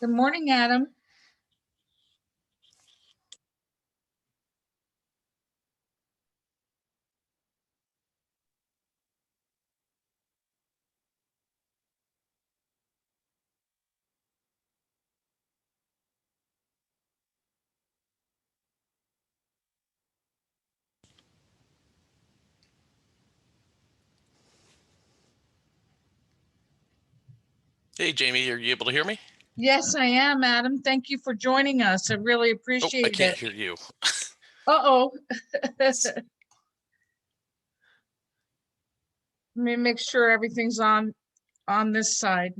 Good morning, Adam. Hey, Jamie, are you able to hear me? Yes, I am, Adam. Thank you for joining us. I really Oh, appreciate I it. can't hear you. Uh-oh. Let me make sure everything's on this side.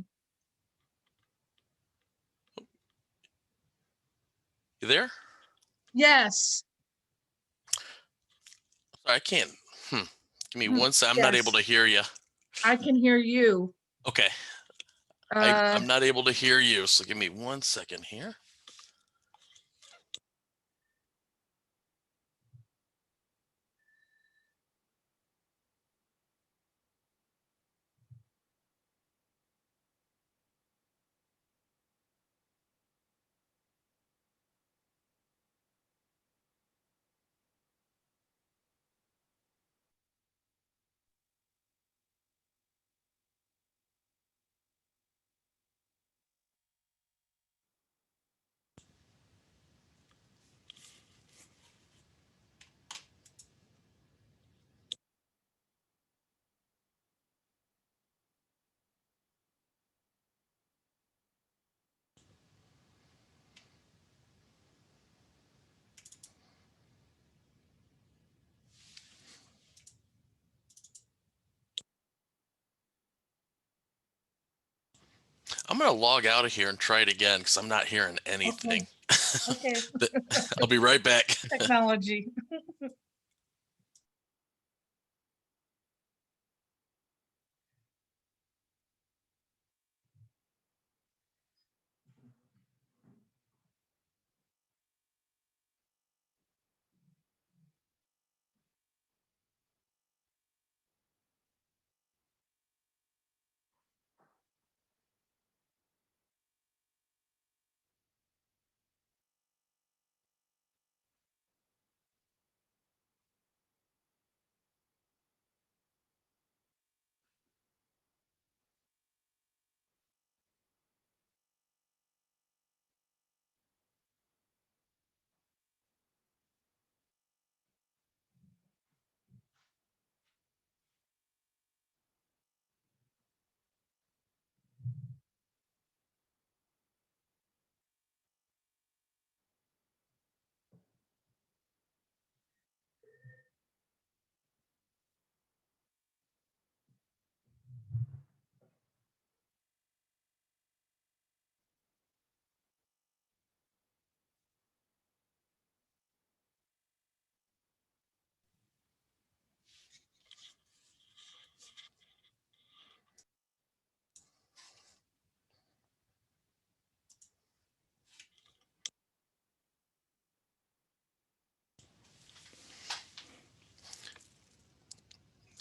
You there? Yes. I can't. Give me one second. I'm not able to hear you. I can hear you. Okay. I'm not able to hear you, so give me 1 second here. I'm going to log out of here and try it again because I'm not hearing anything. Okay. I'll be right back. Technology.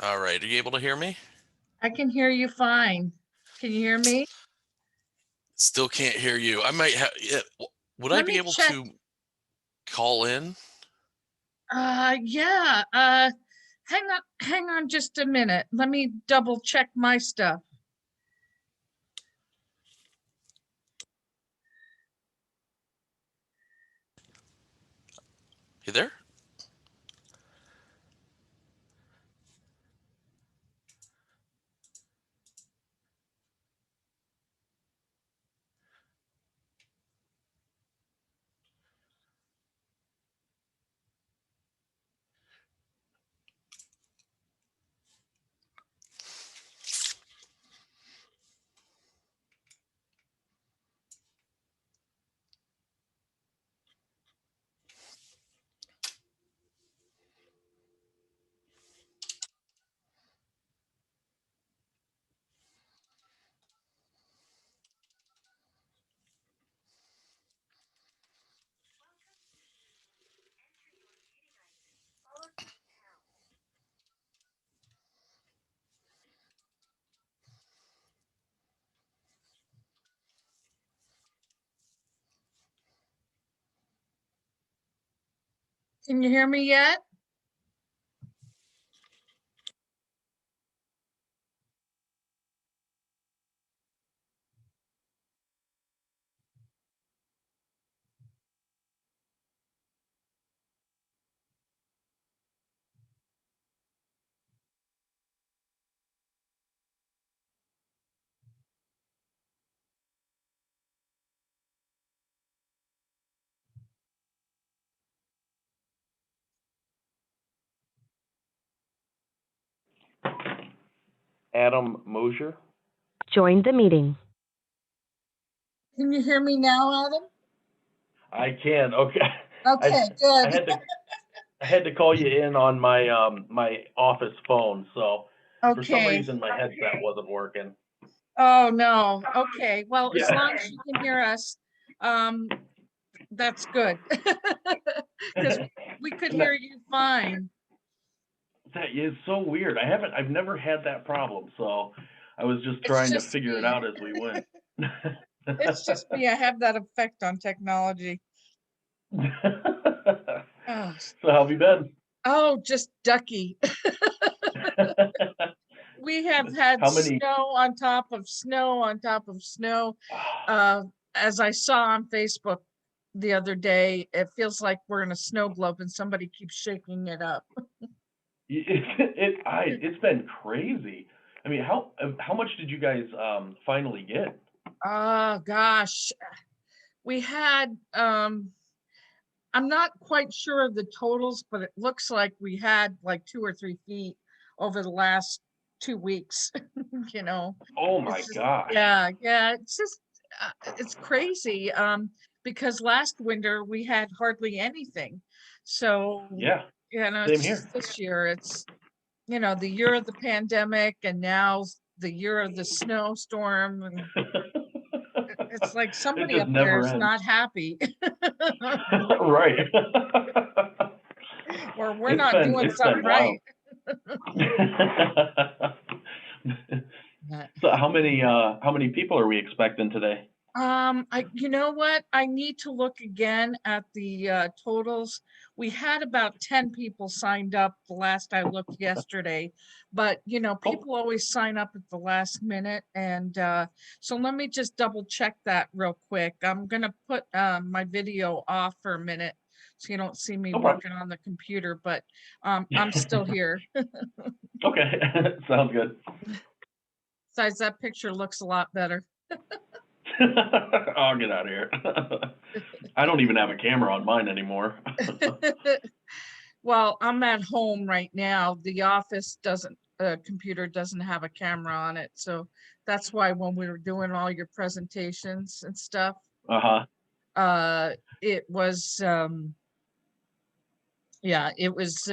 All right. Are you able to hear me? I can hear you fine. Can you hear me? Still can't hear you. I might have. Yeah, would I Let be me able check. to call in? Yeah. Hang on just a minute. Let me double check my stuff. You there? Can you hear me yet? Adam Mosier. Joined the meeting. Can you hear me now, Adam? I can. Okay. Okay, I good. had to call you in on my my office phone, so for some Okay. reason my headset wasn't working. Oh, no. Okay. Well, as Yeah. long as you can hear us, that's good. Because we could hear you fine. That is so weird. I've never had that problem, so I was just It's trying to just figure it me. out as we went. It's just me. I have that effect on technology. Oh, So how have you been? just ducky. We have had How many? snow on top of snow on top of snow. As I saw on Facebook the other day, it feels like we're in a snow globe and somebody keeps shaking it up. It's been crazy. I mean, how much did you guys finally get? Oh gosh, we had I'm not quite sure of the totals, but it looks like we had like 2 or 3 feet over the last 2 weeks. You know, Oh my it's just, gosh. yeah, it's just it's crazy. Because last winter we had hardly anything. So, Yeah, it's same here. just this year, it's, the year of the pandemic and now the year of the snowstorm, and it's like It somebody just up there never is ends. not happy. Right. Or we're not doing It's been something wild. right. But, So how many people are we expecting today? you know what? I need to look again at the totals. We had about 10 people signed up the last I looked yesterday, but Oh, people always sign up at the last minute. And so let me just double check that real quick. I'm gonna put my video off for a minute so you don't see me no problem. working on the computer, but I'm still here. Okay, sounds good. Besides, that picture looks a lot better. I'll get out of here. I don't even have a camera on mine anymore. Well, I'm at home right now. The office computer doesn't have a camera on it. So that's why when we were doing all your presentations and stuff, Uh-huh. it was, it was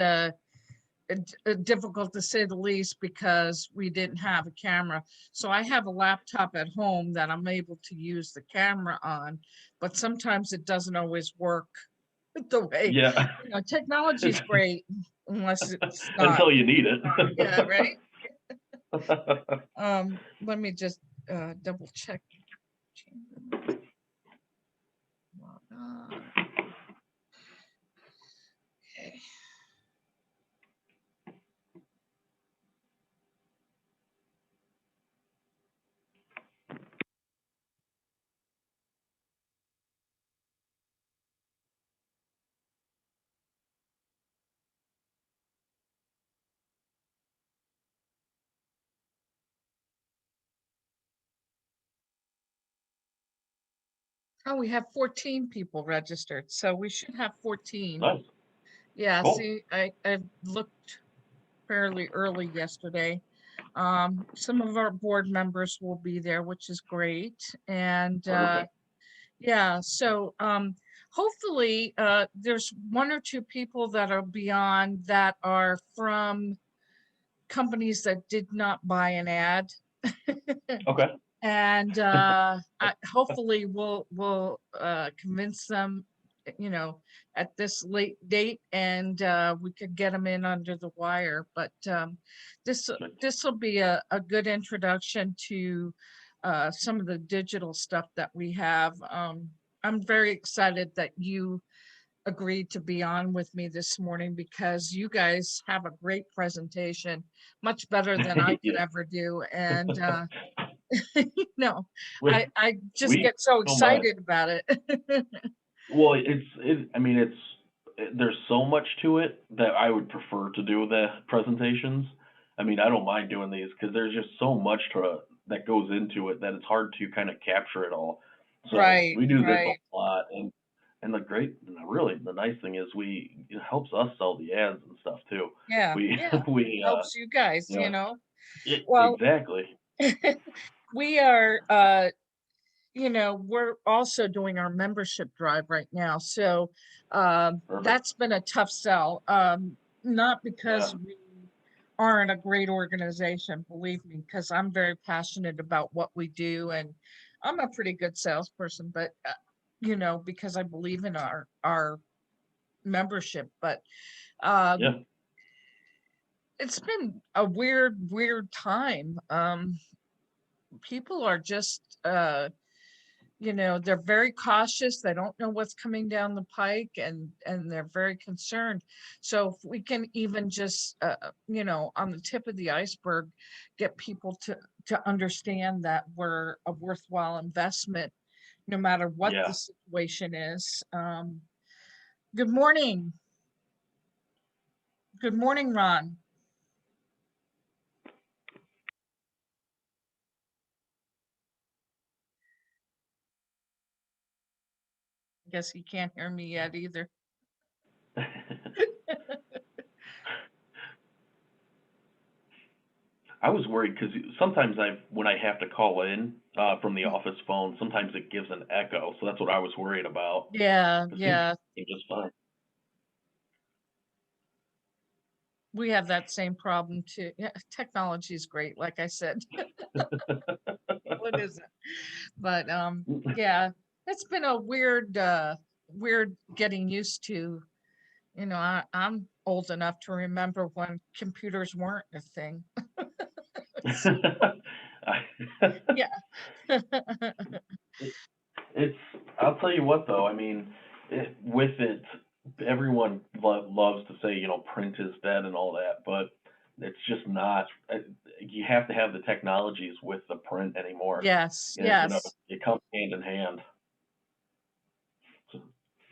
difficult to say the least because we didn't have a camera. So I have a laptop at home that I'm able to use the camera on, but sometimes it doesn't always work the way, Yeah. technology is great unless it's not. Until you need it. Yeah, right. Let me just double check. Okay. Oh, we have 14 people registered, so we should have 14. Nice. Yeah, Cool. see, I looked fairly early yesterday. Some of our board members will be there, which is great. And Perfect. yeah, so hopefully there's 1 or 2 people that are beyond that are from companies that did not buy an ad. Okay. And hopefully we'll convince them, at this late date, and we could get them in under the wire. But this will be a good introduction to some of the digital stuff that we have. I'm very excited that you agreed to be on with me this morning because you guys have a great presentation, much better than I could Yeah. ever do. And, no, We, I just we get so so much. excited about it. Well, I mean, there's so much to it that I would prefer to do the presentations. I mean, I don't mind doing these because there's just so much that goes into it that it's hard to kind of capture it all. So Right, we do this right. a lot, and really, the nice thing is it helps us sell the ads and stuff too. Yeah, We, yeah. we, Helps you guys, you know, Well, exactly. we are, we're also doing our membership drive right now. So Perfect. that's been a tough sell. Not because Yeah. we aren't a great organization, believe me, because I'm very passionate about what we do, and I'm a pretty good salesperson, but because I believe in our membership. But Yeah. it's been a weird time. People are just they're very cautious. They don't know what's coming down the pike, and they're very concerned. So if we can even just on the tip of the iceberg, get people to understand that we're a worthwhile investment no matter what Yeah. the situation is. Good morning. Good morning, Ron. I guess he can't hear me yet either. I was worried because sometimes when I have to call in from the office phone, sometimes it gives an echo. So that's what I was worried about. Yeah, It yeah. seems just fine. We have that same problem too. Yeah, technology is great, like I said. What is it? But yeah, it's been a weird getting used to. I'm old enough to remember when computers weren't a thing. Yeah. It's. I'll tell you what, though. I mean, with it, everyone loves to say, print is dead and all that, but it's just not. You have to have the technologies with the print anymore. Yes, You know, yes. it comes hand in hand. So,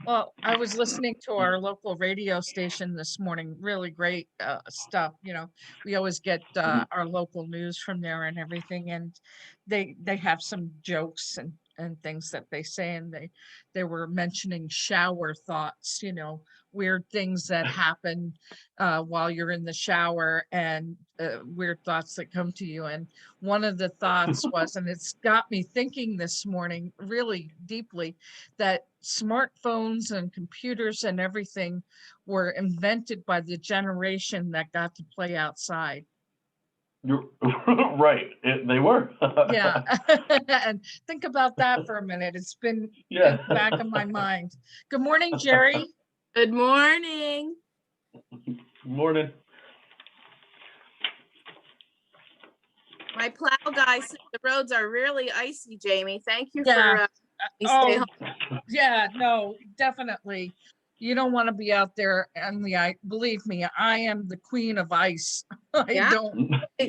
Well, I was listening to our local radio station this morning. Really great stuff. We always get mhm. our local news from there and everything, and they have some jokes and things that they say, and they were mentioning shower thoughts. Weird things that happen while you're in the shower, and weird thoughts that come to you. And one of the thoughts was, and it's got me thinking this morning really deeply, that smartphones and computers and everything were invented by the generation that got to play outside. You're right. They were. Yeah. And think about that for a minute. It's been Yeah. in the back of my mind. Good morning, Jerry. Good morning. Morning. My plow guy said the roads are really icy, Jamie. Thank you Yeah. for stay Oh, home. yeah, no, definitely. You don't want to be out there on the ice. Believe me, I am the queen of ice. I Yeah.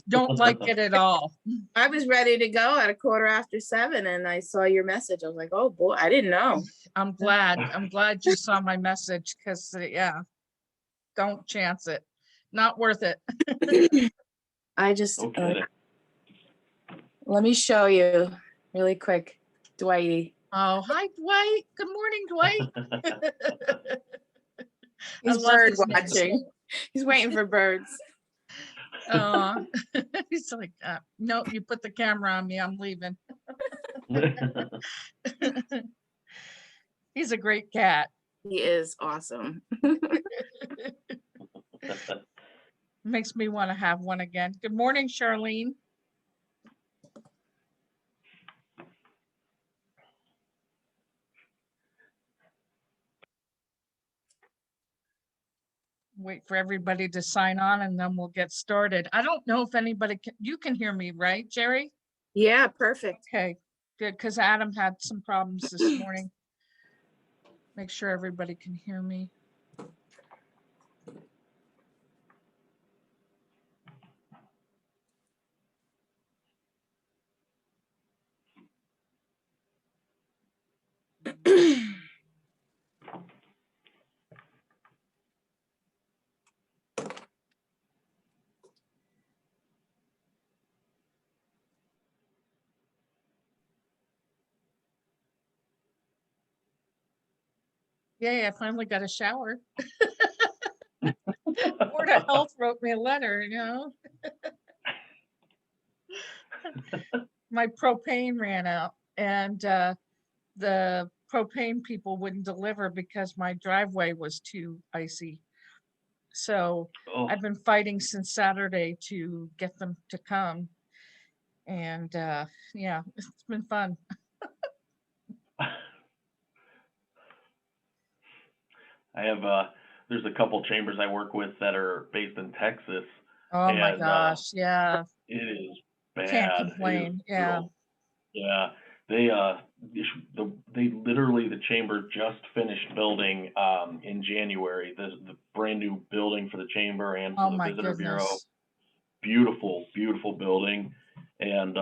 don't like it at all. I was ready to go at 7:15 and I saw your message. I was like, oh boy, I didn't know. I'm glad you saw my message, because yeah, don't chance it. Not worth it. I just No kidding. let me show you really quick, Dwighty. Oh, hi, Dwight. Good morning, Dwight. He's love bird his name. watching. He's waiting for birds. He's like, no, you put the camera on me, I'm leaving. He's a great cat. He is awesome. Makes me want to have one again. Good morning, Charlene. Wait for everybody to sign on and then we'll get started. I don't know if anybody you can hear me, right, Jerry? Yeah, perfect. Okay, good, because Adam had some problems this morning. Make sure everybody can hear me. Yay, I finally got a shower. Board of Health wrote me a letter, you know. My propane ran out and the propane people wouldn't deliver because my driveway was too icy. So Oh, I've been fighting since Saturday to get them to come. And yeah, it's been fun. I have there's a couple chambers I work with that are based in Texas. Oh my And gosh, yeah, it is can't bad. It is complain. Yeah. brutal. Yeah, they they literally, the chamber just finished building in January, the brand new building for the chamber and Oh for the my visitor bureau. goodness. Beautiful building, and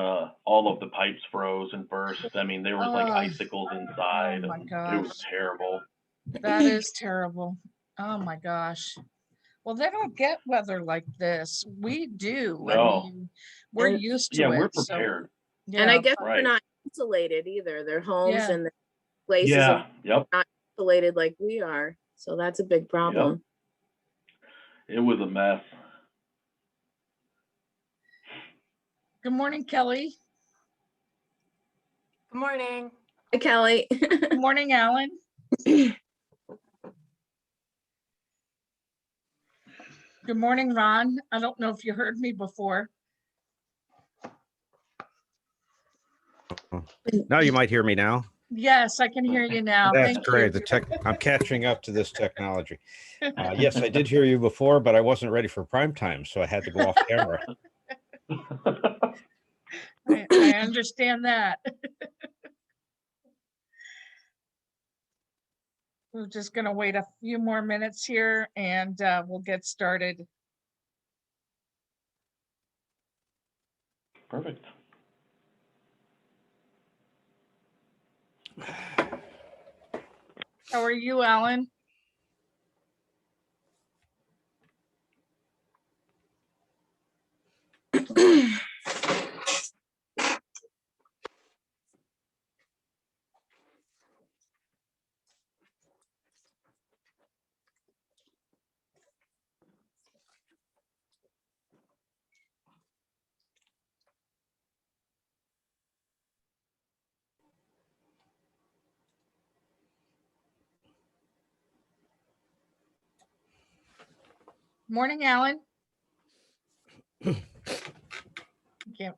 all of the pipes froze and burst. I mean, there was like Oh, icicles inside, oh my and it was gosh. terrible. That is terrible. Oh my gosh. Well, they don't get weather like this. We do. I No. mean, we're And- used Yeah, to we're it. So prepared. And I yeah, guess Right. they're not insulated either. Their homes Yeah. and the places Yeah, are yep. not insulated like we are. So that's a big problem. It was a mess. good morning, Kelly. Good morning. Hi, Kelly. Good morning, Alan. Good morning, Ron. I don't know if you heard me before. Now you might hear me now. Yes, I can hear you now. That's Thank great. you. I'm catching up to this technology. Yes, I did hear you before, but I wasn't ready for prime time, so I had to go off camera. I understand that. We're just going to wait a few more minutes here and we'll get started. Perfect. How are you, Alan? Morning, Alan. Can't.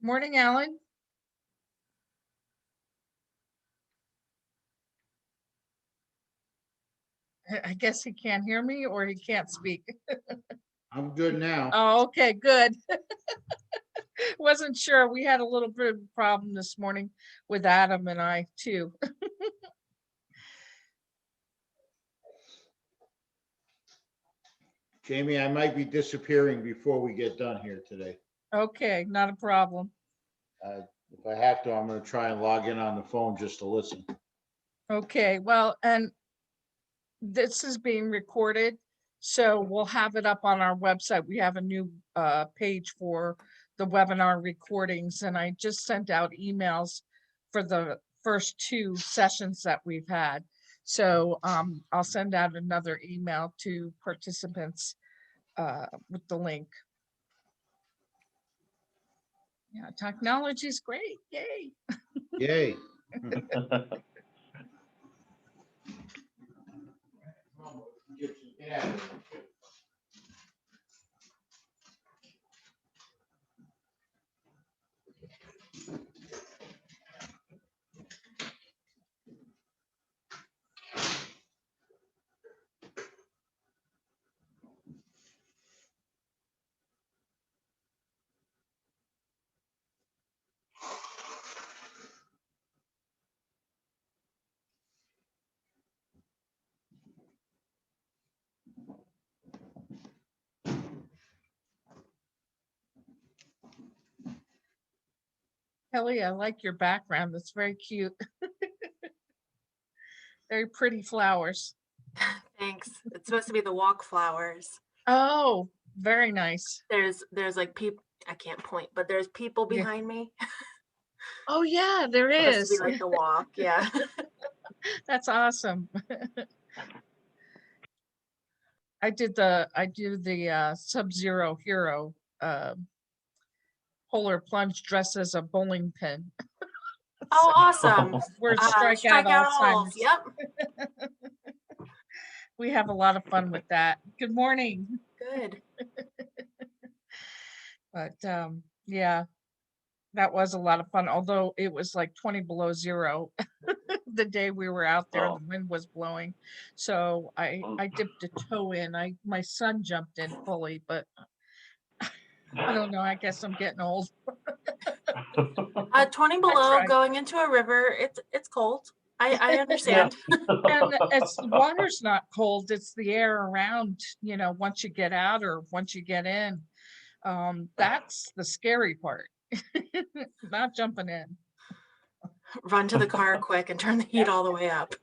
Morning, Alan. I guess he can't hear me or he can't speak. I'm good now. Oh, okay, good. Wasn't sure. We had a little bit of a problem this morning with Adam and I too. Jamie, I might be disappearing before we get done here today. Okay, not a problem. If I have to, I'm going to try and log in on the phone just to listen. Okay, well, and this is being recorded, so we'll have it up on our website. We have a new page for the webinar recordings, and I just sent out emails for the first two sessions that we've had. So I'll send out another email to participants with the link. Yeah, technology's great. Yay. Yay. Kelly, I like your background. It's very cute. Very pretty flowers. Thanks. It's supposed to be the walk flowers. Oh, very nice. There's like people, I can't point, but there's people Yeah. behind me. Oh yeah, there Supposed to is. be like the walk. Yeah. That's awesome. I do the Sub-Zero hero polar plunge dressed as a bowling pin. Oh, awesome. We're strike out Alzheimer's. Alzheimer's. Yep. We have a lot of fun with that. Good morning. Good. But yeah, that was a lot of fun, although it was like 20 below zero the day we were out there. Oh. The wind was blowing. So I dipped a toe in. My son jumped in fully, but I don't know. I guess I'm getting old. 20 below tried. going into a river. It's cold. I understand. And it's the water's not cold, it's the air around, once you get out or once you get in. That's the scary part. Not jumping in. Run to the car quick and turn the heat all the way up.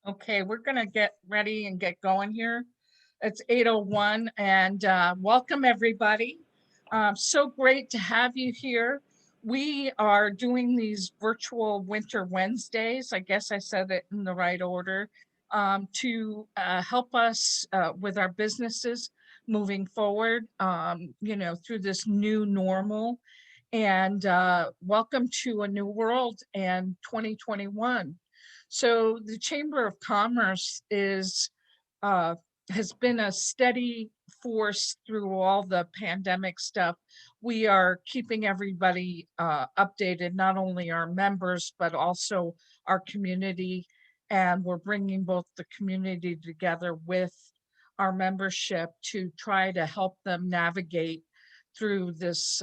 Okay, we're gonna get ready and get going here. It's 8:01 and welcome everybody. So great to have you here. We are doing these virtual Winter Wednesdays. I guess I said it in the right order, to help us with our businesses moving forward, through this new normal. And welcome to a new world and 2021. So the Chamber of Commerce has been a steady force through all the pandemic stuff. We are keeping everybody updated, not only our members, but also our community. And we're bringing both the community together with our membership to try to help them navigate through this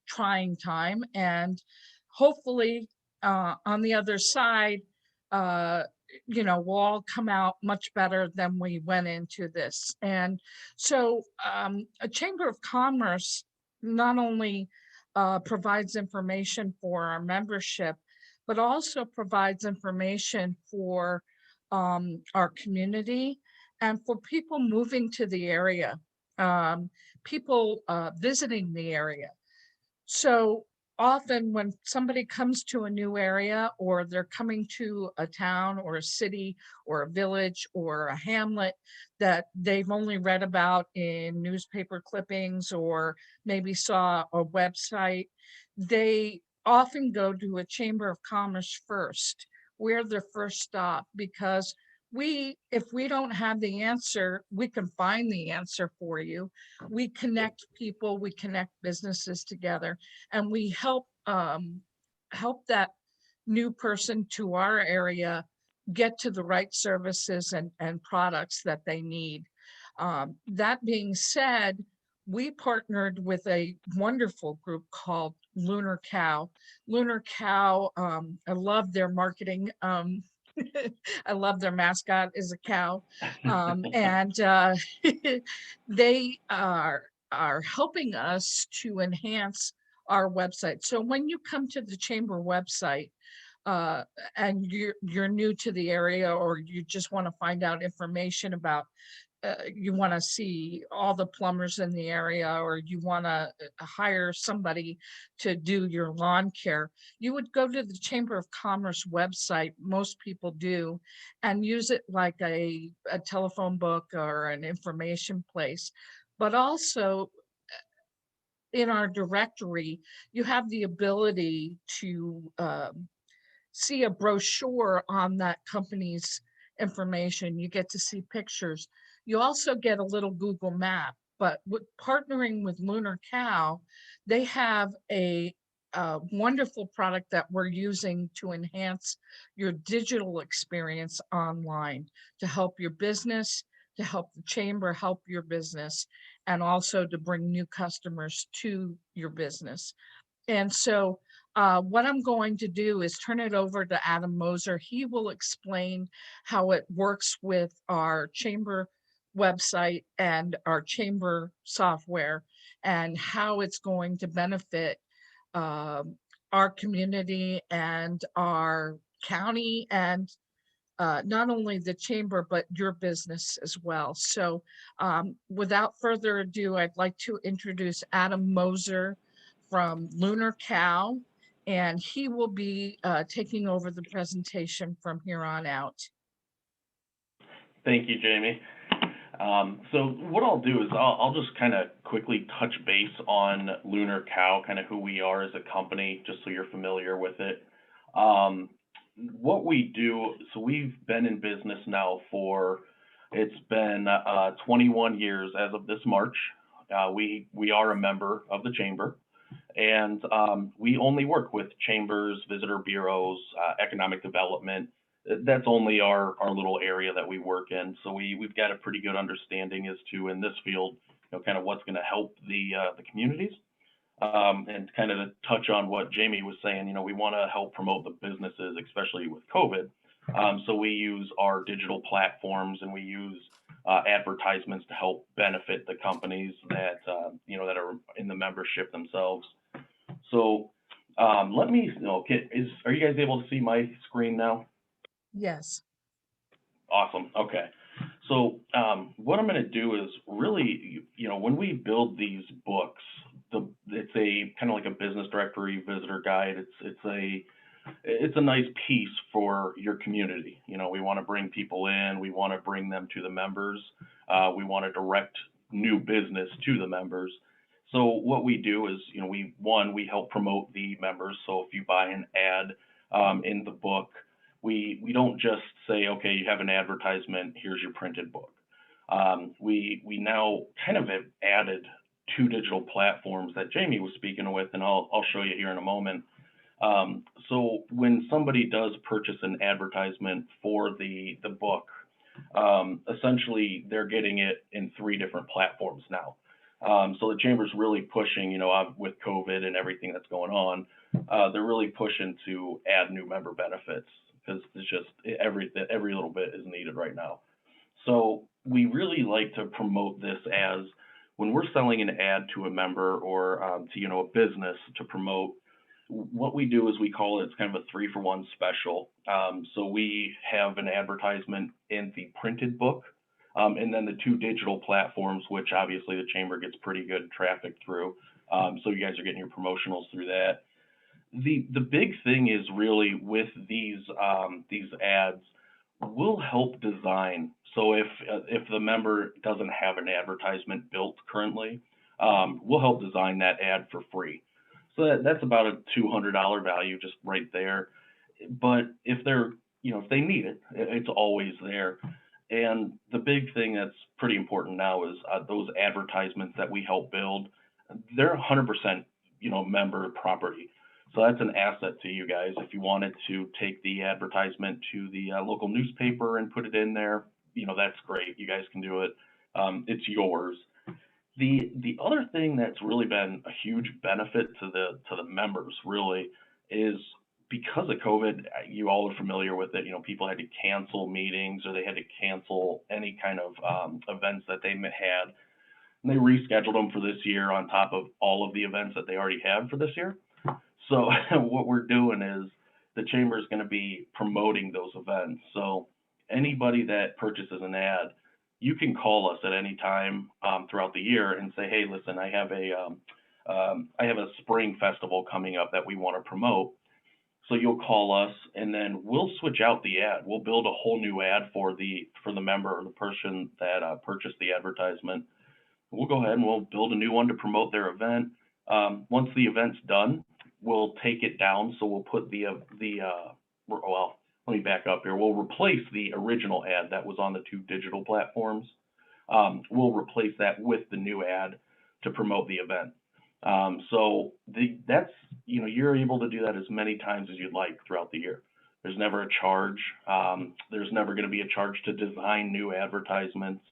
trying time. And hopefully on the other side, we'll all come out much better than we went into this. And so a Chamber of Commerce not only provides information for our membership, but also provides information for our community and for people moving to the area, people visiting the area. So often when somebody comes to a new area, or they're coming to a town or a city or a village or a hamlet that they've only read about in newspaper clippings or maybe saw a website, they often go to a Chamber of Commerce first. We're their first stop, because if we don't have the answer, we can find the answer for you. We connect people, we connect businesses together, and we help that new person to our area get to the right services and products that they need. That being said, we partnered with a wonderful group called Lunarcow. Lunarcow, I love their marketing. I love their mascot is a cow. And they are helping us to enhance our website. So when you come to the Chamber website, and you're new to the area, or you just want to find out information about you want to see all the plumbers in the area, or you want to hire somebody to do your lawn care, you would go to the Chamber of Commerce website, most people do, and use it like a telephone book or an information place. But also in our directory, you have the ability to see a brochure on that company's information. You get to see pictures. You also get a little Google map, but with partnering with Lunarcow, they have a wonderful product that we're using to enhance your digital experience online, to help your business, to help the chamber help your business, and also to bring new customers to your business. And so what I'm going to do is turn it over to Adam Moser. He will explain how it works with our chamber website and our chamber software, and how it's going to benefit our community and our county, and not only the chamber, but your business as well. So without further ado, I'd like to introduce Adam Moser from Lunarcow, and he will be taking over the presentation from here on out. Thank you, Jamie. So what I'll do is I'll just kind of quickly touch base on Lunarcow, kind of who we are as a company, just so you're familiar with it. What we do, so we've been in business now for, it's been 21 years as of this March. We are a member of the chamber, and we only work with chambers, visitor bureaus, economic development. That's only our little area that we work in. So we've got a pretty good understanding as to, in this field, kind of what's going to help the communities. And kind of to touch on what Jamie was saying, we want to help promote the businesses, especially with COVID. So we use our digital platforms, and we use advertisements to help benefit the companies that that are in the membership themselves. So let me are you guys able to see my screen now? Yes. Awesome. Okay. So what I'm going to do is really, when we build these books, it's a kind of like a business directory, visitor guide. It's a nice piece for your community. We want to bring people in. We want to bring them to the members. We want to direct new business to the members. So what we do is, we help promote the members. So if you buy an ad in the book, we don't just say, okay, you have an advertisement, here's your printed book. We now kind of have added 2 digital platforms that Jamie was speaking with, and I'll show you here in a moment. So when somebody does purchase an advertisement for the book, essentially they're getting it in 3 different platforms now. So the chamber's really pushing, with COVID and everything that's going on, they're really pushing to add new member benefits, because it's just every little bit is needed right now. So we really like to promote this as, when we're selling an ad to a member or to a business to promote, what we do is we call it's kind of a 3-for-1 special. So we have an advertisement in the printed book, and then the 2 digital platforms, which obviously the chamber gets pretty good traffic through. So you guys are getting your promotionals through that. The big thing is really with these ads, we'll help design. So if the member doesn't have an advertisement built currently, we'll help design that ad for free. So that's about a $200 value just right there. But if they're, if they need it, it's always there. And the big thing that's pretty important now is those advertisements that we help build, they're 100%, member property. So that's an asset to you guys. If you wanted to take the advertisement to the local newspaper and put it in there, that's great. You guys can do it. It's yours. The other thing that's really been a huge benefit to the members really is, because of COVID, you all are familiar with it. People had to cancel meetings, or they had to cancel any kind of events that they had, and they rescheduled them for this year on top of all of the events that they already had for this year. So what we're doing is, the chamber is going to be promoting those events. So anybody that purchases an ad, you can call us at any time throughout the year and say, hey, listen, I have a spring festival coming up that we want to promote. So you'll call us, and then we'll switch out the ad. We'll build a whole new ad for the member or the person that purchased the advertisement. We'll go ahead and we'll build a new one to promote their event. Once the event's done, we'll take it down. So we'll put well, let me back up here. We'll replace the original ad that was on the 2 digital platforms. We'll replace that with the new ad to promote the event. So that's, you're able to do that as many times as you'd like throughout the year. There's never a charge. There's never going to be a charge to design new advertisements.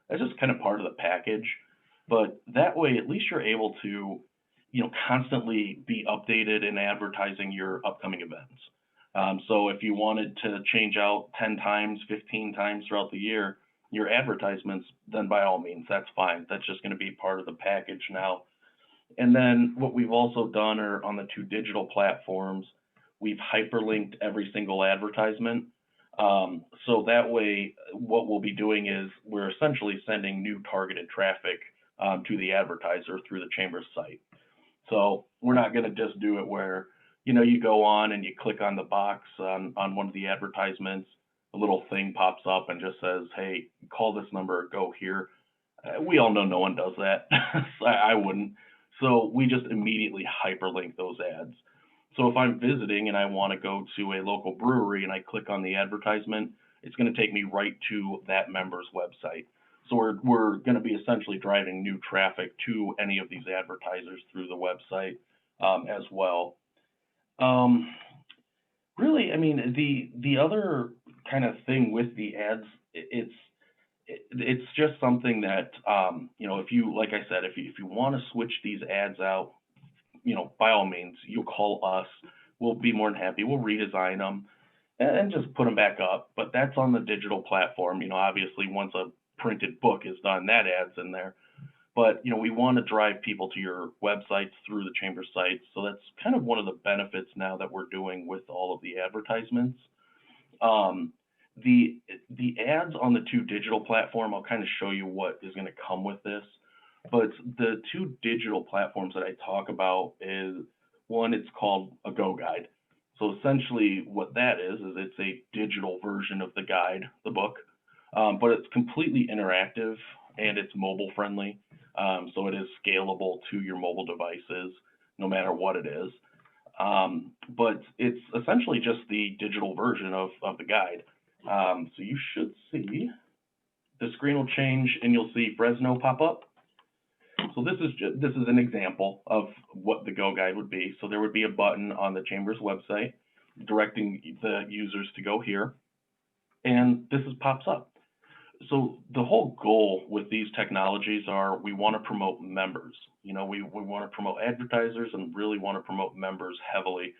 That's just kind of part of the package. But that way, at least you're able to, constantly be updated in advertising your upcoming events. So if you wanted to change out 10 times, 15 times throughout the year, your advertisements, then by all means, that's fine. That's just going to be part of the package now. And then what we've also done are on the 2 digital platforms, we've hyperlinked every single advertisement. So that way, what we'll be doing is we're essentially sending new targeted traffic to the advertiser through the Chamber's site. So we're not going to just do it where, you go on and you click on the box on one of the advertisements, a little thing pops up and just says, hey, call this number, go here. We all know no one does that. I wouldn't. So we just immediately hyperlink those ads. So if I'm visiting and I want to go to a local brewery and I click on the advertisement, it's going to take me right to that member's website. So we're going to be essentially driving new traffic to any of these advertisers through the website as well. Really, I mean, the other kind of thing with the ads, it's just something that, if you, like I said, if you want to switch these ads out, by all means, you call us. We'll be more than happy. We'll redesign them and just put them back up. But that's on the digital platform. Obviously, once a printed book is done, that ad's in there. But, we want to drive people to your websites through the Chamber sites. So that's kind of one of the benefits now that we're doing with all of the advertisements. The ads on the 2 digital platform, I'll kind of show you what is going to come with this. But the 2 digital platforms that I talk about is one, it's called a Go Guide. So essentially what that is it's a digital version of the guide, the book, but it's completely interactive and it's mobile friendly. So it is scalable to your mobile devices, no matter what it is. But it's essentially just the digital version of the guide. So you should see the screen will change and you'll see Fresno pop up. So this is an example of what the Go Guide would be. So there would be a button on the Chamber's website directing the users to go here, and this pops up. So the whole goal with these technologies are we want to promote members. We want to promote advertisers and really want to promote members heavily.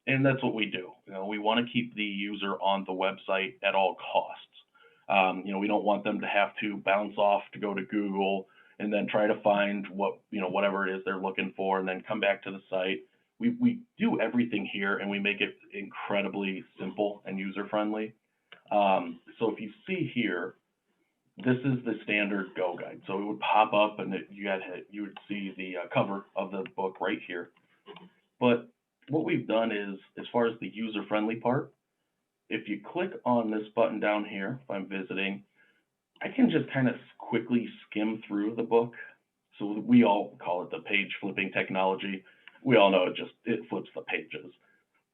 And that's what we do. We want to keep the user on the website at all costs. We don't want them to have to bounce off to go to Google and then try to find whatever it is they're looking for and then come back to the site. We do everything here and we make it incredibly simple and user friendly. So if you see here, this is the standard Go Guide. So it would pop up and you would see the cover of the book right here. But what we've done is, as far as the user friendly part, if you click on this button down here, if I'm visiting, I can just kind of quickly skim through the book. So we all call it the page flipping technology. We all know it flips the pages,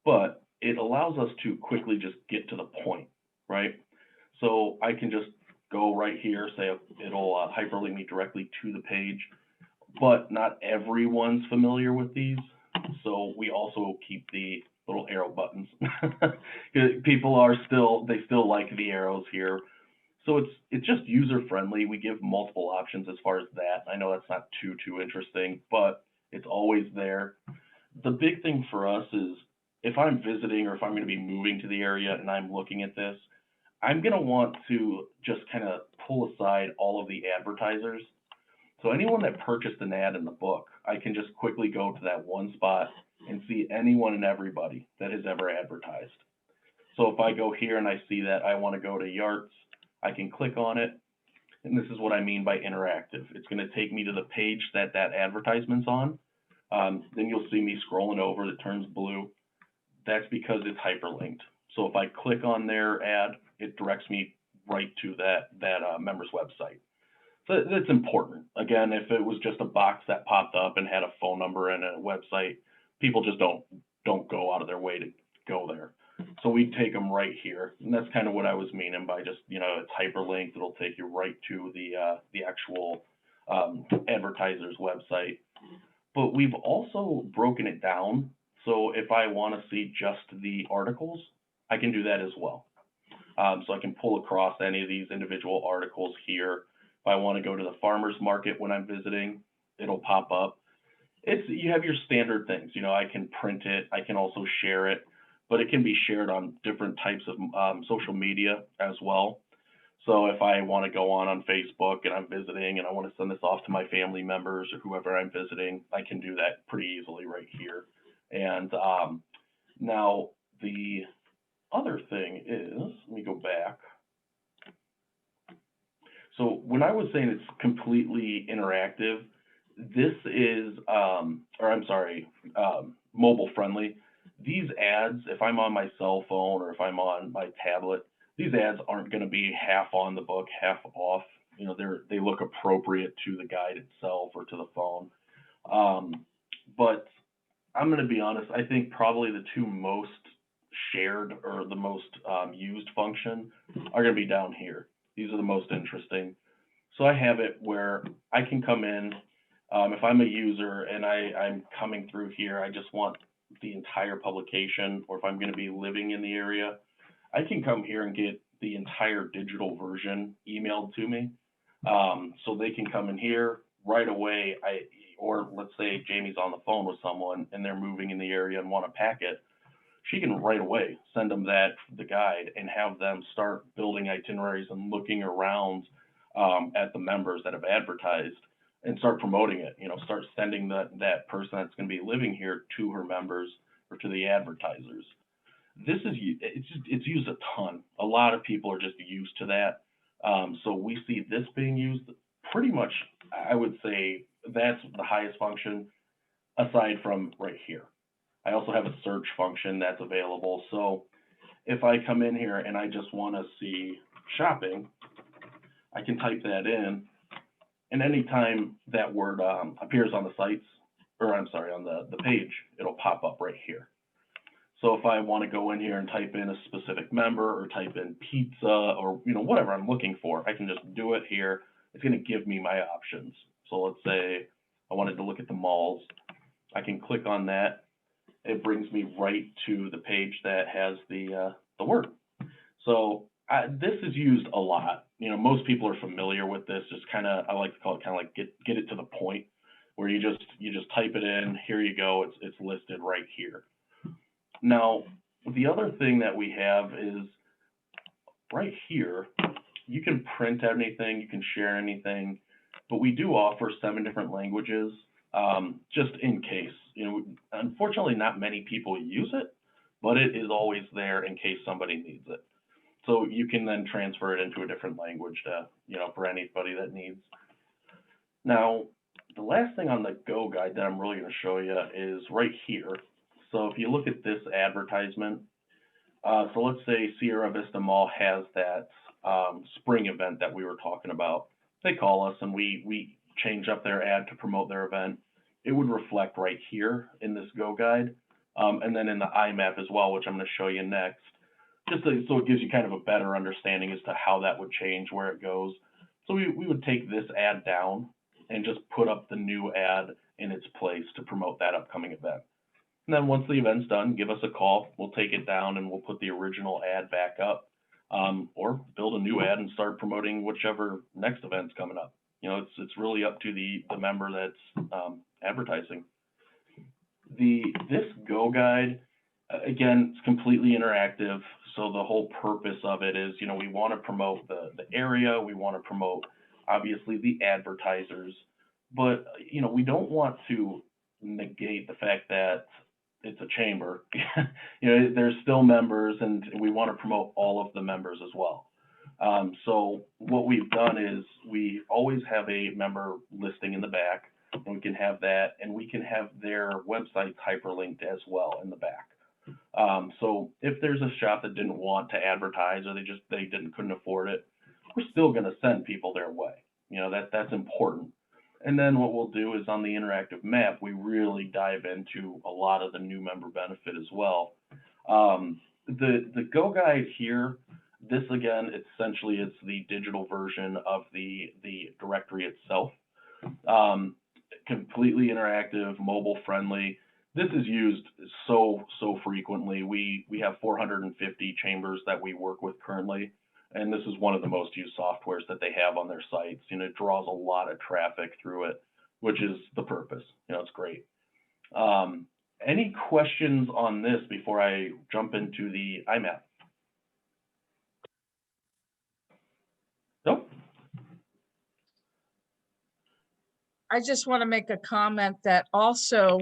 but it allows us to quickly just get to the point, right? So I can just go right here, say it'll hyperlink me directly to the page, but not everyone's familiar with these. So we also keep the little arrow buttons. People still like the arrows here. So it's just user friendly. We give multiple options as far as that. I know that's not too interesting, but it's always there. The big thing for us is if I'm visiting or if I'm going to be moving to the area and I'm looking at this, I'm going to want to just kind of pull aside all of the advertisers. So anyone that purchased an ad in the book, I can just quickly go to that one spot and see anyone and everybody that has ever advertised. So if I go here and I see that I want to go to Yarts, I can click on it. And this is what I mean by interactive. It's going to take me to the page that that advertisement's on. Then you'll see me scrolling over, it turns blue. That's because it's hyperlinked. So if I click on their ad, it directs me right to that member's website. So that's important. Again, if it was just a box that popped up and had a phone number and a website, people just don't go out of their way to go there. So we take them right here, and that's kind of what I was meaning by just, you know, it's hyperlinked. It'll take you right to the actual advertiser's website. But we've also broken it down. So if I want to see just the articles, I can do that as well. So I can pull across any of these individual articles here. If I want to go to the farmer's market when I'm visiting, it'll pop up. You have your standard things. You know, I can print it. I can also share it, but it can be shared on different types of social media as well. So if I want to go on Facebook and I'm visiting and I want to send this off to my family members or whoever I'm visiting, I can do that pretty easily right here. And now the other thing is, let me go back. So when I was saying it's completely interactive, this is, mobile friendly. These ads, if I'm on my cell phone or if I'm on my tablet, these ads aren't going to be half on the book, half off. You know, they look appropriate to the guide itself or to the phone. But I'm going to be honest, I think probably the two most shared or the most used function are going to be down here. These are the most interesting. So I have it where I can come in, if I'm a user and I'm coming through here, I just want the entire publication, or if I'm going to be living in the area, I can come here and get the entire digital version emailed to me. So they can come in here right away. Or let's say Jamie's on the phone with someone and they're moving in the area and want a packet. She can right away send them the guide and have them start building itineraries and looking around at the members that have advertised and start promoting it. You know, start sending that person that's going to be living here to her members or to the advertisers. It's used a ton. A lot of people are just used to that. So we see this being used pretty much. I would say that's the highest function, aside from right here. I also have a search function that's available. So if I come in here and I just want to see shopping, I can type that in, and anytime that word appears on the sites, or I'm sorry, on the page, it'll pop up right here. So if I want to go in here and type in a specific member or type in pizza or, you know, whatever I'm looking for, I can just do it here. It's going to give me my options. So let's say I wanted to look at the malls. I can click on that. It brings me right to the page that has the word. So this is used a lot. You know, most people are familiar with this. Just kind of, I like to call it kind of like get it to the point, where you just type it in. Here you go. It's listed right here. Now, the other thing that we have is right here. You can print anything. You can share anything, but we do offer 7 different languages, just in case. You know, unfortunately, not many people use it, but it is always there in case somebody needs it. So you can then transfer it into a different language to, you know, for anybody that needs. Now, the last thing on the Go guide that I'm really going to show you is right here. So if you look at this advertisement, so let's say Sierra Vista Mall has that spring event that we were talking about. They call us and we change up their ad to promote their event. It would reflect right here in this Go guide, and then in the IMAP as well, which I'm going to show you next. Just so it gives you kind of a better understanding as to how that would change, where it goes. So we would take this ad down and just put up the new ad in its place to promote that upcoming event. And then once the event's done, give us a call. We'll take it down and we'll put the original ad back up, or build a new ad and start promoting whichever next event's coming up. You know, it's really up to the member that's advertising. This Go guide, again, it's completely interactive. So the whole purpose of it is, you know, we want to promote the area. We want to promote, obviously, the advertisers. But, you know, we don't want to negate the fact that it's a chamber. You know, there's still members, and we want to promote all of the members as well. So what we've done is we always have a member listing in the back, and we can have that, and we can have their websites hyperlinked as well in the back. So if there's a shop that didn't want to advertise, or couldn't afford it, we're still going to send people their way. You know, that's important. And then what we'll do is on the interactive map, we really dive into a lot of the new member benefit as well. The Go Guide here, this again, essentially it's the digital version of the directory itself. Completely interactive, mobile friendly. This is used so frequently. We have 450 chambers that we work with currently, and this is one of the most used softwares that they have on their sites. You know, it draws a lot of traffic through it, which is the purpose. You know, it's great. Any questions on this before I jump into the IMAP? Nope. I just want to make a comment that also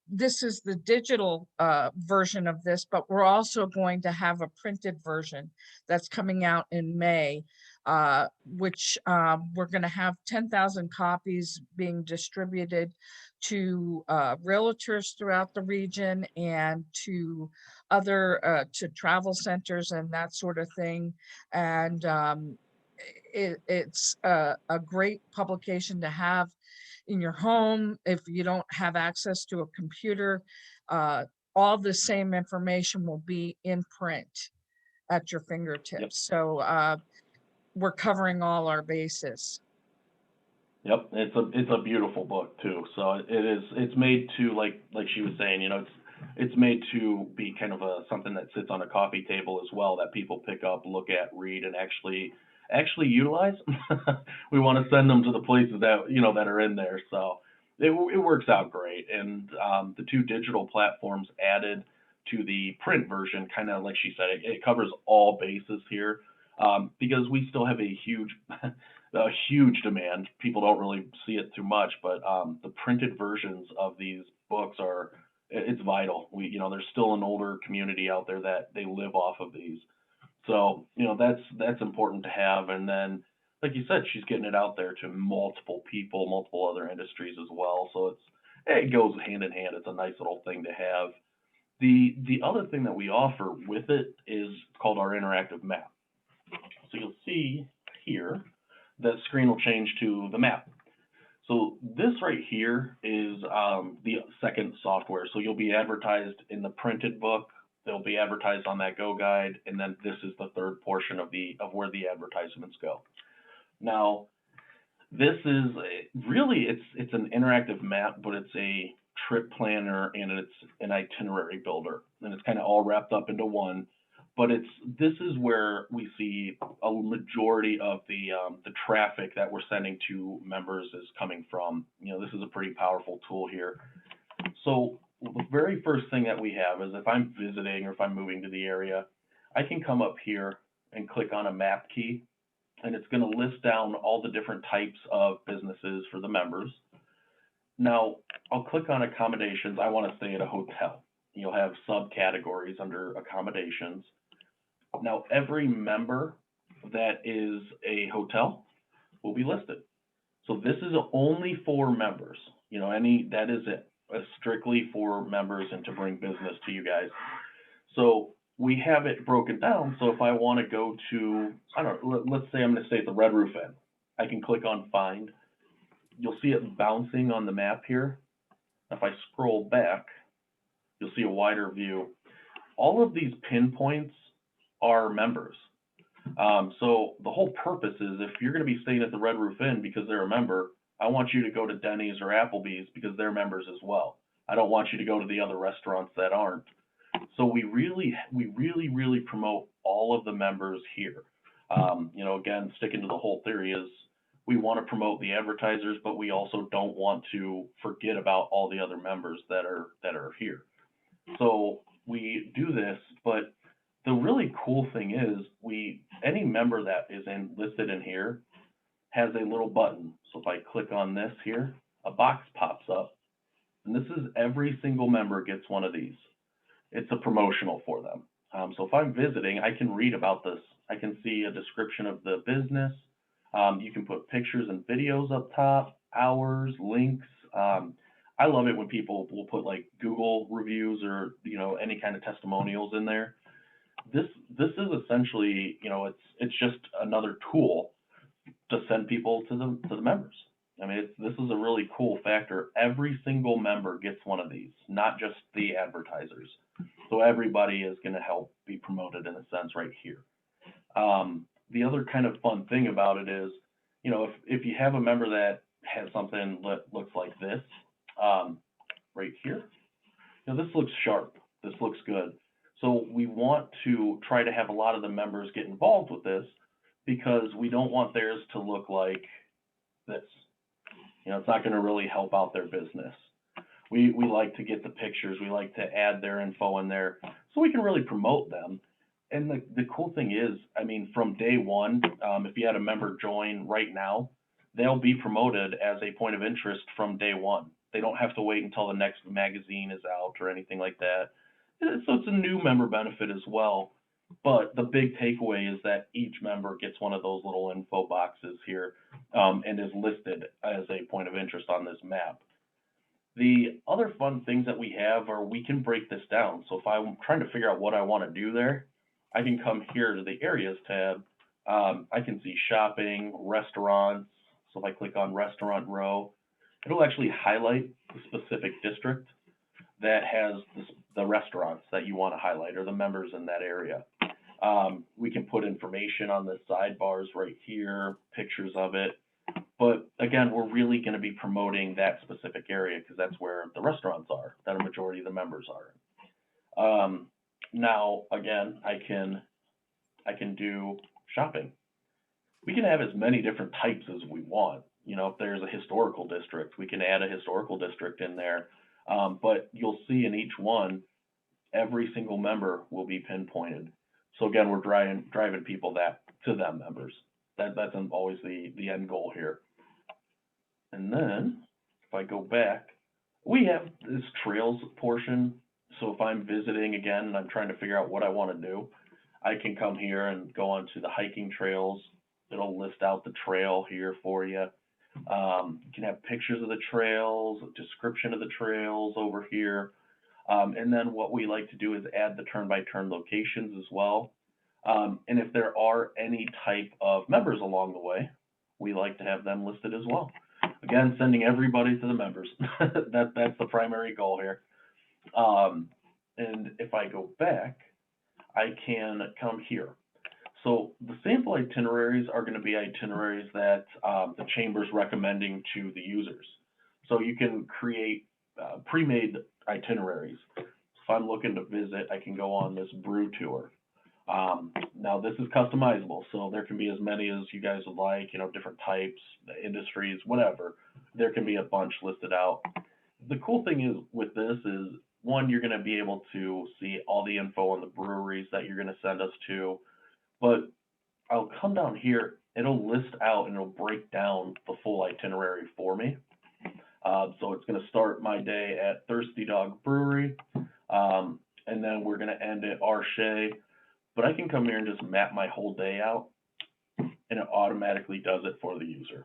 this is the digital version of this, but we're also going to have a printed version that's coming out in May, which we're going to have 10,000 copies being distributed to realtors throughout the region and to other to travel centers and that sort of thing. And it's a great publication to have in your home if you don't have access to a computer. All the same information will be in print at your fingertips. Yep. So we're covering all our bases. Yep, it's a beautiful book too. So it's made to, like she was saying, you know, it's made to be kind of something that sits on a coffee table as well, that people pick up, look at, read, and actually utilize. We want to send them to the places that, you know, that are in there. So it works out great. And the two digital platforms added to the print version, kind of like she said, it covers all bases here, because we still have a huge demand. People don't really see it too much, but the printed versions of these books it's vital. You know, there's still an older community out there that they live off of these. So, you know, that's important to have. And then, like you said, she's getting it out there to multiple people, multiple other industries as well. So it goes hand in hand. It's a nice little thing to have. The other thing that we offer with it is called our interactive map. So you'll see here, that screen will change to the map. So this right here is the second software. So you'll be advertised in the printed book. They'll be advertised on that Go Guide, and then this is the third portion of where the advertisements go. Now, this is it's an interactive map, but it's a trip planner and it's an itinerary builder, and it's kind of all wrapped up into one. But this is where we see a majority of the traffic that we're sending to members is coming from. You know, this is a pretty powerful tool here. So the very first thing that we have is if I'm visiting or if I'm moving to the area, I can come up here and click on a map key, and it's going to list down all the different types of businesses for the members. Now, I'll click on accommodations. I want to stay at a hotel. You'll have subcategories under accommodations. Now, every member that is a hotel will be listed. So this is only for members. You know, that is it. Strictly for members and to bring business to you guys. So we have it broken down. So if I want to go to, I don't know, let's say I'm going to stay at the Red Roof Inn. I can click on Find. You'll see it bouncing on the map here. If I scroll back, you'll see a wider view. All of these pinpoints are members. So the whole purpose is if you're going to be staying at the Red Roof Inn because they're a member, I want you to go to Denny's or Applebee's because they're members as well. I don't want you to go to the other restaurants that aren't. So we really promote all of the members here. You know, again, sticking to the whole theory is we want to promote the advertisers, but we also don't want to forget about all the other members that are here. So we do this, but the really cool thing is any member that is listed in here has a little button. So if I click on this here, a box pops up, and this is every single member gets one of these. It's a promotional for them. So if I'm visiting, I can read about this I can see a description of the business. You can put pictures and videos up top, hours, links. I love it when people will put like Google reviews or, you know, any kind of testimonials in there. This is essentially, you know, it's just another tool to send people to the members. I mean, this is a really cool factor. Every single member gets one of these, not just the advertisers. So everybody is going to help be promoted in a sense right here. The other kind of fun thing about it is, you know, if you have a member that has something that looks like this, right here, you know, this looks sharp. This looks good. So we want to try to have a lot of the members get involved with this because we don't want theirs to look like this. You know, it's not going to really help out their business. We like to get the pictures. We like to add their info in there so we can really promote them. And the cool thing is, I mean, from day one, if you had a member join right now, they'll be promoted as a point of interest from day one. They don't have to wait until the next magazine is out or anything like that. So it's a new member benefit as well. But the big takeaway is that each member gets one of those little info boxes here and is listed as a point of interest on this map. The other fun things that we have are we can break this down. So if I'm trying to figure out what I want to do there, I can come here to the areas tab. I can see shopping, restaurants. So if I click on restaurant row, it'll actually highlight the specific district that has the restaurants that you want to highlight or the members in that area. We can put information on the sidebars right here, pictures of it. But again, we're really going to be promoting that specific area because that's where the restaurants are, that a majority of the members are. Now, again, I can do shopping. We can have as many different types as we want. You know, if there's a historical district, we can add a historical district in there. But you'll see in each one, every single member will be pinpointed. So again, we're driving people to them members. That's always the end goal here. And then if I go back, we have this trails portion. So if I'm visiting again and I'm trying to figure out what I want to do, I can come here and go onto the hiking trails. It'll list out the trail here for you. You can have pictures of the trails, a description of the trails over here. And then what we like to do is add the turn-by-turn locations as well. And if there are any type of members along the way, we like to have them listed as well. Again, sending everybody to the members. That's the primary goal here. And if I go back, I can come here. So the sample itineraries are going to be itineraries that the chamber's recommending to the users. So you can create pre-made itineraries. If I'm looking to visit, I can go on this brew tour. Now this is customizable, so there can be as many as you guys would like, you know, different types, industries, whatever. There can be a bunch listed out. The cool thing is with this is, one, you're going to be able to see all the info on the breweries that you're going to send us to, but I'll come down here, it'll list out and it'll break down the full itinerary for me. So it's going to start my day at Thirsty Dog Brewery, and then we're going to end at Arche. But I can come here and just map my whole day out, and it automatically does it for the user.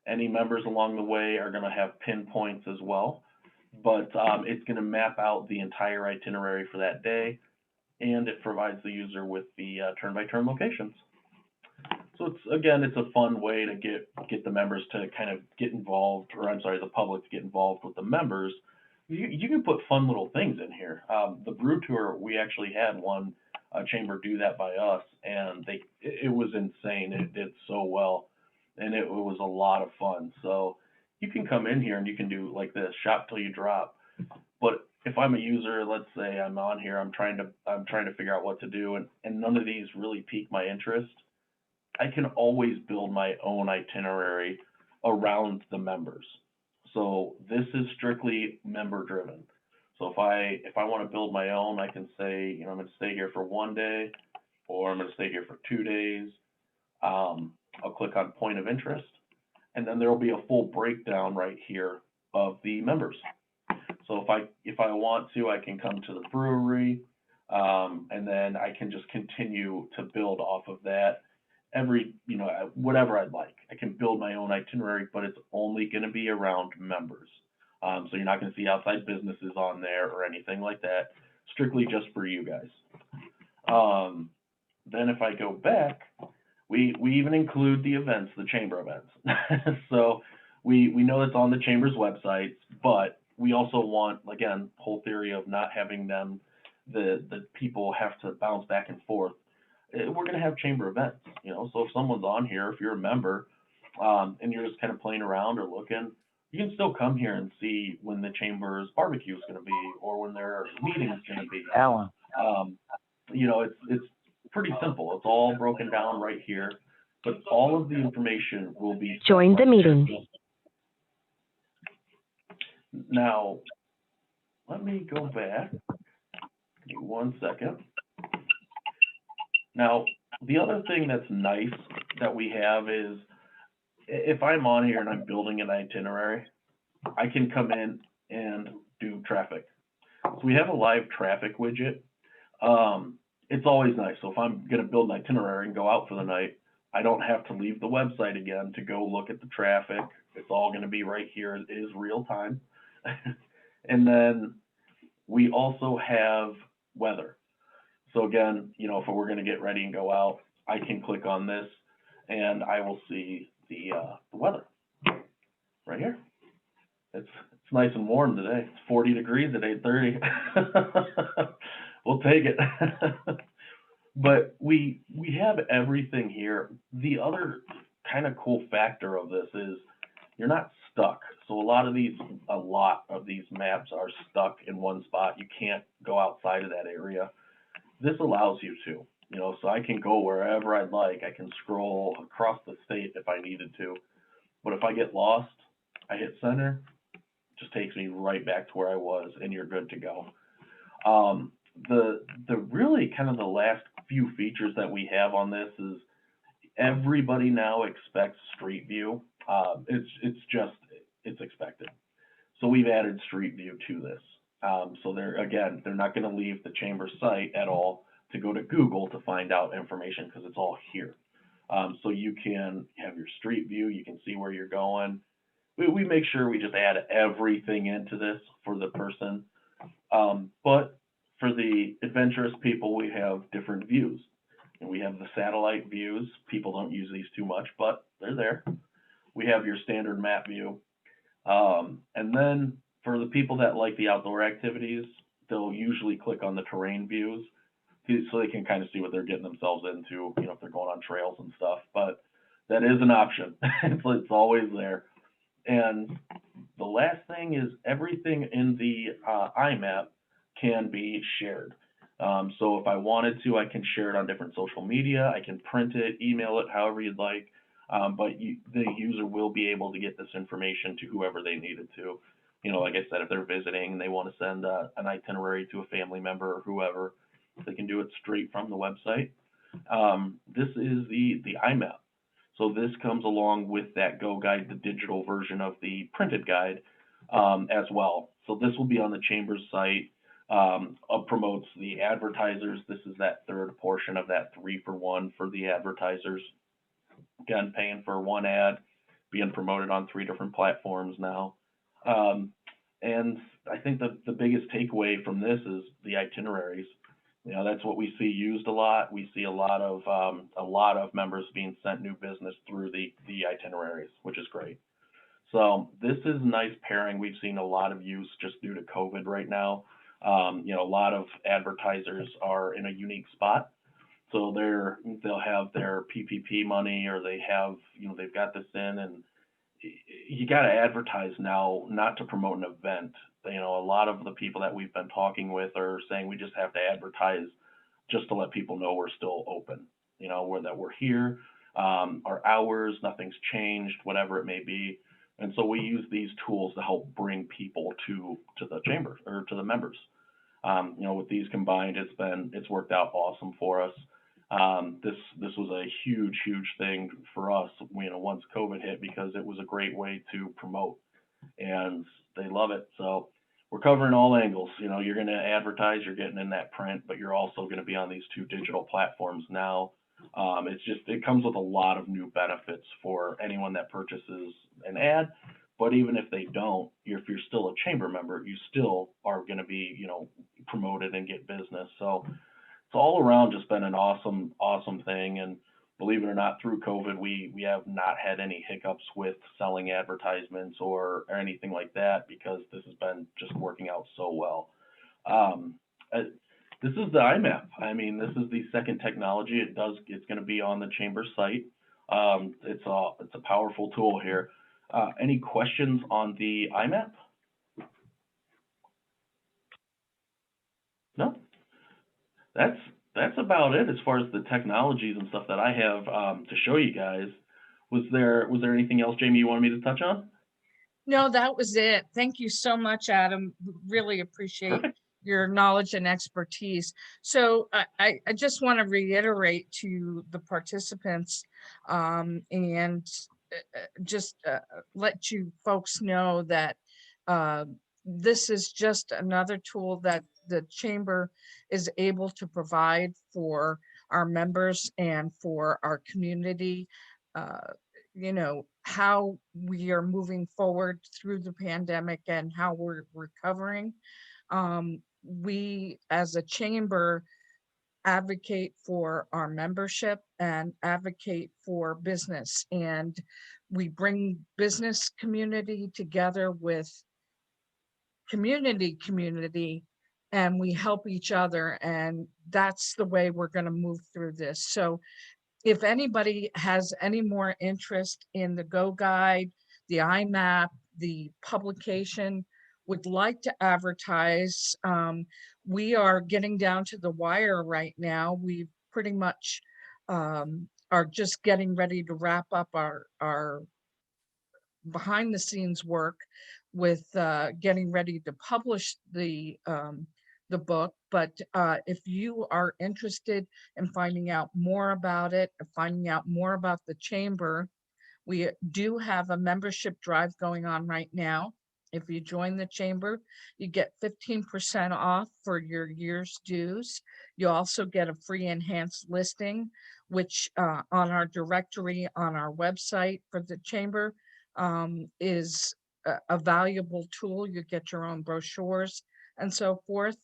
Any members along the way are going to have pinpoints as well, but it's going to map out the entire itinerary for that day, and it provides the user with the turn-by-turn locations. So it's a fun way to get the members to kind of get involved, or I'm sorry, the public to get involved with the members. You can put fun little things in here. The brew tour, we actually had one chamber do that by us, and it was insane. It did so well, and it was a lot of fun. So you can come in here and you can do like this, shop till you drop. But if I'm a user, let's say I'm on here, I'm trying to figure out what to do, and none of these really pique my interest, I can always build my own itinerary around the members. So this is strictly member driven. So if I want to build my own, I can say, you know, I'm going to stay here for 1 day, or I'm going to stay here for 2 days. I'll click on point of interest, and then there will be a full breakdown right here of the members. So if I want to, I can come to the brewery. And then I can just continue to build off of that every, whatever I'd like. I can build my own itinerary, but it's only going to be around members. So you're not going to see outside businesses on there or anything like that, strictly just for you guys. Then if I go back, we even include the events, the chamber events. So we know it's on the chamber's websites, but we also want, again, whole theory of not having them, the people have to bounce back and forth. We're going to have chamber events, so if someone's on here, if you're a member, and you're just kind of playing around or looking, you can still come here and see when the chamber's barbecue is going to be, or when their meeting is going to be. Alan. It's pretty simple. It's all broken down right here, but all of the information will be Join the meeting. Now, let me go back. Give me 1 second. Now, the other thing that's nice that we have is, if I'm on here and I'm building an itinerary, I can come in and do traffic. So we have a live traffic widget. It's always nice. So if I'm going to build an itinerary and go out for the night, I don't have to leave the website again to go look at the traffic. It's all going to be right here. It is real time. And then we also have weather. So again, if we're going to get ready and go out, I can click on this and I will see the weather right here. It's nice and warm today. It's 40 degrees at 8:30. We'll take it. But we have everything here. The other kind of cool factor of this is you're not stuck. So a lot of these maps are stuck in one spot. You can't go outside of that area. This allows you to, so I can go wherever I'd like. I can scroll across the state if I needed to. But if I get lost, I hit center, it just takes me right back to where I was, and you're good to go. The really kind of the last few features that we have on this is everybody now expects Street View. It's expected. So we've added Street View to this. So they're not going to leave the chamber site at all to go to Google to find out information, because it's all here. So you can have your Street View, you can see where you're going. We make sure we just add everything into this for the person. But for the adventurous people, we have different views. And we have the satellite views. People don't use these too much, but they're there. We have your standard map view. And then for the people that like the outdoor activities, they'll usually click on the terrain views so they can kind of see what they're getting themselves into, if they're going on trails and stuff. But that is an option. It's always there. And the last thing is everything in the iMap can be shared. So if I wanted to, I can share it on different social media. I can print it, email it, however you'd like. But the user will be able to get this information to whoever they need it to. Like I said, if they're visiting and they want to send an itinerary to a family member or whoever, they can do it straight from the website. This is the iMap. So this comes along with that Go Guide, the digital version of the printed guide as well. So this will be on the Chamber's site. Promotes the advertisers. This is that third portion of that 3-for-1 for the advertisers. Again, paying for one ad, being promoted on 3 different platforms now. And I think the biggest takeaway from this is the itineraries. That's what we see used a lot. We see a lot of members being sent new business through the itineraries, which is great. So this is a nice pairing. We've seen a lot of use just due to COVID right now. A lot of advertisers are in a unique spot. So they'll have their PPP money, or they have, they've got this in, and you got to advertise now, not to promote an event. A lot of the people that we've been talking with are saying we just have to advertise just to let people know we're still open, that we're here, our hours, nothing's changed, whatever it may be. And so we use these tools to help bring people to the chamber or to the members. With these combined, it's worked out awesome for us. This was a huge thing for us, once COVID hit, because it was a great way to promote, and they love it. So we're covering all angles. You know, you're going to advertise, you're getting in that print, but you're also going to be on these 2 digital platforms now. It comes with a lot of new benefits for anyone that purchases an ad, but even if they don't, if you're still a chamber member, you still are going to be, you know, promoted and get business. So it's all around just been an awesome thing. And believe it or not, through COVID, we have not had any hiccups with selling advertisements or anything like that, because this has been just working out so well. This is the IMAP. I mean, this is the second technology. It's going to be on the chamber site. It's a powerful tool here. Any questions on the IMAP? No? That's about it as far as the technologies and stuff that I have to show you guys. Was there anything else, Jamie, you wanted me to touch on? No, that was it. Thank you so much, Adam. Really appreciate Perfect. your knowledge and expertise. So I just want to reiterate to the participants and just let you folks know that this is just another tool that the chamber is able to provide for our members and for our community. You know, how we are moving forward through the pandemic and how we're recovering. We as a chamber advocate for our membership and advocate for business, and we bring business community together with community, and we help each other, and that's the way we're going to move through this. So if anybody has any more interest in the Go Guide, the IMAP, the publication, would like to advertise, we are getting down to the wire right now. We pretty much are just getting ready to wrap up our behind the scenes work with getting ready to publish the book. But if you are interested in finding out more about it, finding out more about the chamber, we do have a membership drive going on right now. If you join the chamber, you get 15% off for your year's dues. You also get a free enhanced listing, which on our directory on our website for the chamber is a valuable tool. You get your own brochures and so forth.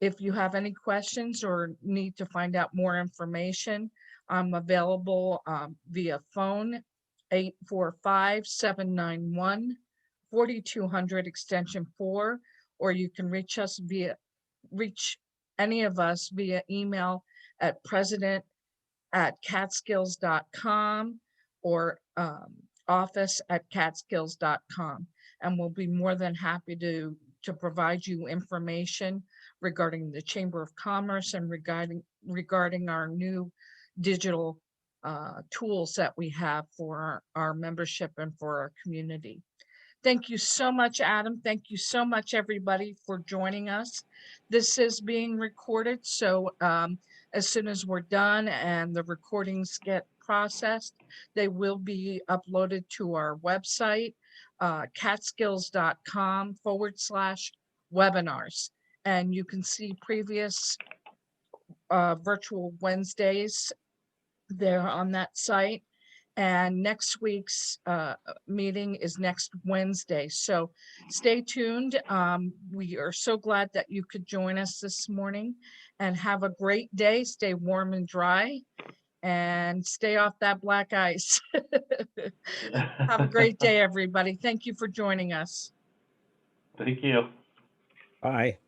If you have any questions or need to find out more information, I'm available via phone 845-791-4200 extension 4, or you can reach any of us via email at president@catskills.com or office@catskills.com, and we'll be more than happy to provide you information regarding the Chamber of Commerce and regarding our new digital tools that we have for our membership and for our community. Thank you so much, Adam. Thank you so much, everybody, for joining us. This is being recorded, so as soon as we're done and the recordings get processed, they will be uploaded to our website, catskills.com/webinars. And you can see previous virtual Wednesdays there on that site. And next week's meeting is next Wednesday. So stay tuned. We are so glad that you could join us this morning, and have a great day. Stay warm and dry and stay off that black ice. Have a great day, everybody. Thank you for joining us. Thank you. Bye.